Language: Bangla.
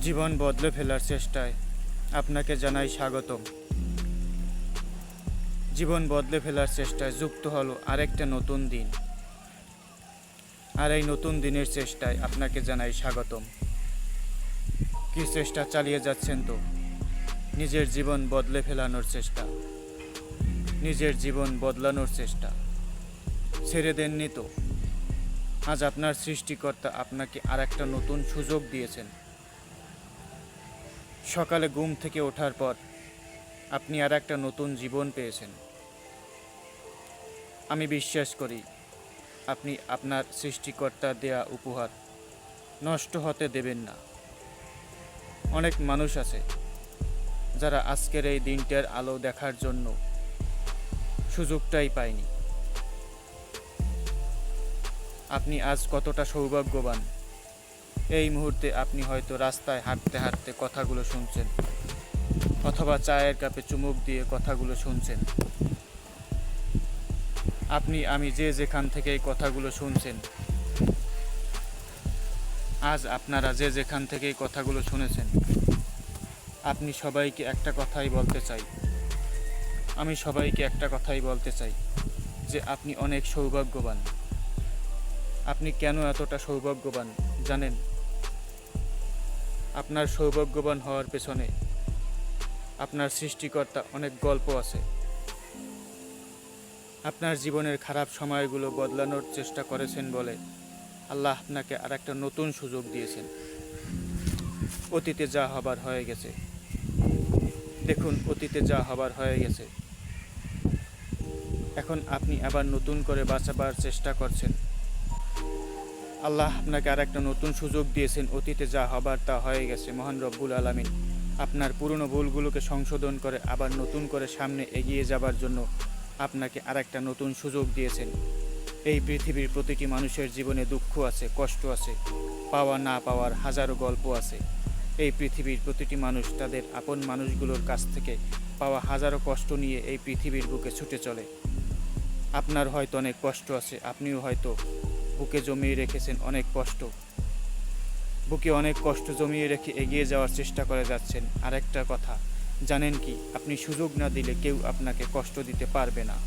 জীবন বদলে ফেলার চেষ্টায় আপনাকে জানাই স্বাগতম। জীবন বদলে ফেলার চেষ্টায় যুক্ত হলো আরেকটা নতুন দিন, আর এই নতুন দিনের চেষ্টায় আপনাকে জানাই স্বাগতম। কি চেষ্টা চালিয়ে যাচ্ছেন তো? নিজের জীবন বদলে ফেলানোর চেষ্টা, নিজের জীবন বদলানোর চেষ্টা ছেড়ে দেননি তো? আজ আপনার সৃষ্টিকর্তা আপনাকে আরেকটা নতুন সুযোগ দিয়েছেন। সকালে ঘুম থেকে ওঠার পর আপনি আর একটা নতুন জীবন পেয়েছেন। আমি বিশ্বাস করি আপনি আপনার সৃষ্টিকর্তার দেয়া উপহার নষ্ট হতে দেবেন না। অনেক মানুষ আছে যারা আজকের এই দিনটার আলো দেখার জন্য সুযোগটাই পায়নি। আপনি আজ কতটা সৌভাগ্যবান। এই মুহূর্তে আপনি হয়তো রাস্তায় হাঁটতে হাঁটতে কথাগুলো শুনছেন, অথবা চায়ের কাপে চুমুক দিয়ে কথাগুলো শুনছেন। আপনি আমি যে যেখান থেকে এই কথাগুলো শুনছেন, আজ আপনারা যে যেখান থেকে এই কথাগুলো শুনেছেন, আপনি সবাইকে একটা কথাই বলতে চাই, আমি সবাইকে একটা কথাই বলতে চাই যে আপনি অনেক সৌভাগ্যবান। আপনি কেন এতটা সৌভাগ্যবান জানেন? আপনার সৌভাগ্যবান হওয়ার পেছনে আপনার সৃষ্টিকর্তা অনেক গল্প আছে। আপনার জীবনের খারাপ সময়গুলো বদলানোর চেষ্টা করেছেন বলে আল্লাহ আপনাকে আর একটা নতুন সুযোগ দিয়েছেন। অতীতে যা হবার হয়ে গেছে, দেখুন অতীতে যা হবার হয়ে গেছে। এখন আপনি আবার নতুন করে বাঁচাবার চেষ্টা করছেন। আল্লাহ আপনাকে আর একটা নতুন সুযোগ দিয়েছেন। অতীতে যা হবার তা হয়ে গেছে। মহান রব্বুল আলামিন আপনার পুরনো ভুলগুলোকে সংশোধন করে আবার নতুন করে সামনে এগিয়ে যাবার জন্য আপনাকে আর একটা নতুন সুযোগ দিয়েছেন। এই পৃথিবীর প্রতিটি মানুষের জীবনে দুঃখ আছে, কষ্ট আছে, পাওয়া না পাওয়ার হাজারো গল্প আছে। এই পৃথিবীর প্রতিটি মানুষ তাদের আপন মানুষগুলোর কাছ থেকে পাওয়া হাজারো কষ্ট নিয়ে এই পৃথিবীর বুকে ছুটে চলে। আপনার হয়তো অনেক কষ্ট আছে, আপনিও হয়তো বুকে জমিয়ে রেখেছেন অনেক কষ্ট। বুকে অনেক কষ্ট জমিয়ে রেখে এগিয়ে যাওয়ার চেষ্টা করে যাচ্ছেন। আরেকটা কথা জানেন কি? আপনি সুযোগ না দিলে কেউ আপনাকে কষ্ট দিতে পারবে না।